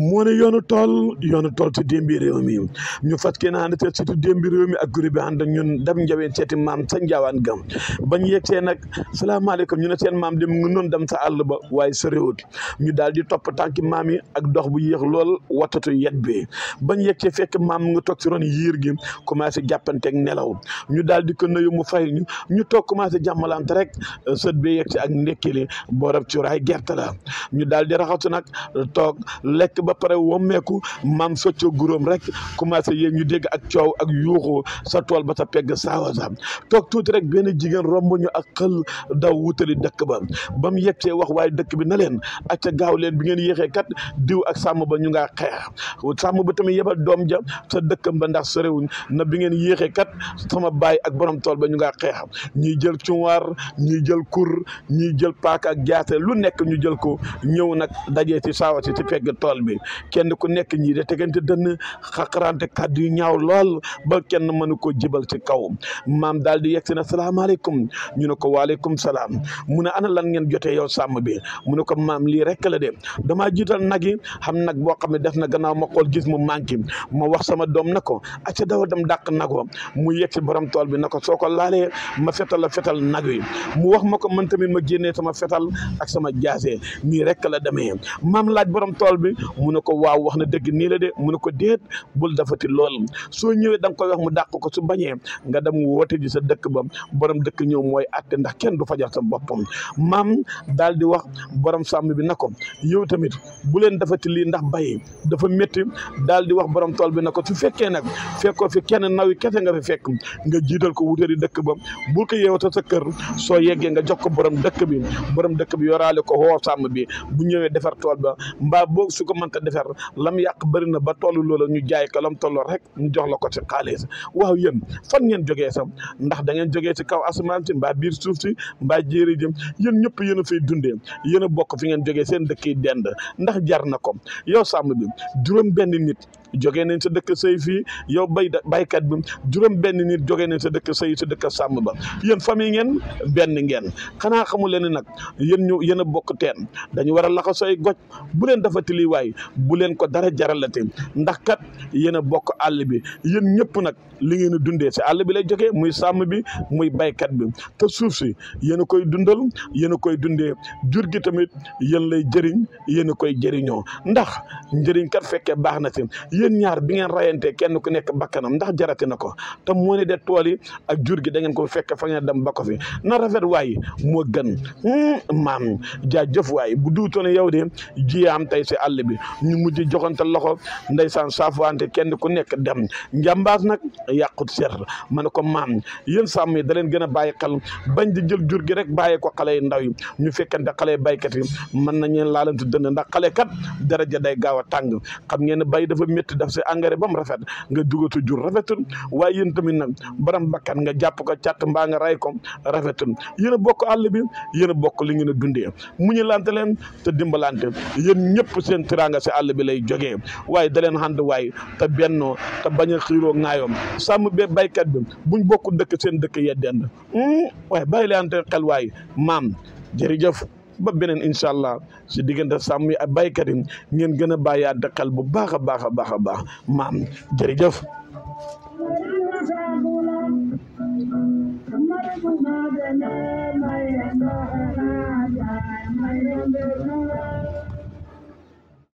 moo ne yoonu tool ci démbi réew mi ñu fas kee na ànd te surtout démbi réew mi ak groupe bi ànd ak ñun dem njaween seeti maam sa njaawaan gam bañ yegsee nag salaamaaleykum ñu ne seen maam de mu ngi noonu dem sa àll ba waaye soriwut ñu daal di topp tànki maam yi ak dox bu yéex lool watatu yet bi bañ yegsee fekk maam mu nga toog si ron yiir gi commencé jàppanteeg nelaw ñu daal di ko nuyu mu fay ñu toog commencé jàmmalante rek sët bi yegsi ak ndekkili boorab cuuraay gerte la ñu daal di raxasu nag toog lekk ba pare wommeeku maam soccoo guróom rek commencé yéeg ñu dégg ak coow ak yuuxu sa tool ba sa pegg saawa sa toog tuuti rek benn jigéen romb ñu ak xël daw wutali dëkk ba mu yegsee wax waaye dëkk bi na leen acca gaaw leen bi ngeen yéexee kat diw ak sàmm ba ñu ngaa xeex sàmm ba tamit yebal doom ja sa dëkkam ba ndax sorewuñ na bi ngeen yéexee kat sama baay ak borom tool ba ñu ngaa xeex ñiy jël cunwaar ñiy jël kur ñiy jël paaka ak jaase lu nekk ñu jël ko ñëw nag dajee ci saawa si ci pegg tool bi kenn ku nekk ñii de tegante dënn xaqarante kàddu yu ñaaw lool ba kenn mënu ko jibal ci kaw maam daal di yegsi na salaamaaleykum ñu ne ko waaleykum salaam mu ne ana lan ngeen jotee yow sàmm bi mu ne ko maam lii rek la de damaa jiital nag yi xam nag boo xam ne def na gannaaw ma xool gis mu manqué ma wax sama doom na ko acca dawa dem dàq nag wa mu yegsi borom tool bi na ko soo ko laalee ma fetal la fetal nag wi mu wax ma ko man tamit ma génnee sama fetal ak sama jaase nii rek la demee maam laaj borom tool bi mu ne ko waaw wax na dëgg nii la de mu ne ko déet bul dafati lool soo ñëwee da nga koy wax mu dàq ko su bañee nga dem woote ji sa dëkk ba borom dëkk ñëw mooy atte ndax kenn du fajal sa boppam maam daal di wax borom sàmm bi na ko yow tamit bu leen dafati lii ndax bay dafa métti daal di wax borom tool bi na ko su fekkee nag fekkoo fi kenn nawi kese nga fi fekk nga jiital ko wutali dëkk ba bul ko yeewata sa kër soo yeggee nga jox ko borom dëkk bi yoraale ko woo sàmm bi bu ñëwee defar tool ba mbaa boo su ko mënta defar lam yàq bëri na ba tollu loola ñu jaay ko lam tolloo rek ñu jox la ko ci xaalis waaw yéen fan ngeen jógee sax ndax da ngeen jógee ci kaw asamaan si mbaa biir suuf si mbaa jéeri jëm yéen ñëpp yéen a fay dundee yéen a bokk fi ngeen jógee seen dëkk yi dend ndax jar na ko yow sàmm bi juróom benn nit jógee nañ sa dëkk sëy fii yow baykat bi juróom benn nit jógee nañ sa dëkk sëy sa dëkk sàmm ba yéen famille ngeen benn ngeen xanaa xamul leen nag yéen a bokk teen dañu war a laxa say goj bu leen dafa tili waay bu leen ko dara jaralate ndax kat yéen a bokk àll bi yéen ñëpp nag li ngeen a dundee si àll bi lay jógee muy sàmm bi muy baykat bi te suuf si yéen a koy dundal yéen a koy dundee jur gi tamit yéen lay jëriñ yéen a koy jëriñoo ndax njëriñ kat fekkee baax na si yéen ñaar bi ngeen rayantee kenn ku nekk bakkanam ndax jarati na ko te moo ne de tool yi ak jur gi da ngeen ko fekk fa ngeen dem ba ko fi na rafet waay moo gën maam jaajëf waay bu duutoon yow de jiyaam tey si àll bi ñu mujj joxante loxo ndeysaan saafuwante kenn ku nekk dem njàmbaas nag yàqut seet ma ne ko maam yéen sàmm yi da leen gën a bàyyi xel bañ di jël jur gi rek bàyyi ko xale yi ndaw yi ñu fekkante xale baykat yi mën nañu laalante dënn ndax xale kat daraja day gaaw a tàng xam ngeen ne bay dafa métti daf si engrais ba mu rafet nga dugatu jur rafetul waaye yéen tamit nag borom bakkan nga jàpp ko càtt mbaa nga ray ko rafetul yéen a bokk àll bi yéen a bokk li ngeen a dundee muñu lante leen te dimbalante yéen ñëpp seen tiraanga si àll bi lay jógee waaye da leen ànd waay te bennoo te bañ a xiiroo ŋaayoom sàmm be baykat bi buñ bokk dëkk seen dëkk yeddend waaye bàyyi leante xel waay maam jërëjëf ba beneen incha allah si diggante sàmm yi ak baykat yi ngeen gën a bàyyaat xel bu baax a baax a baax a baax maam jërëjëf Thank you.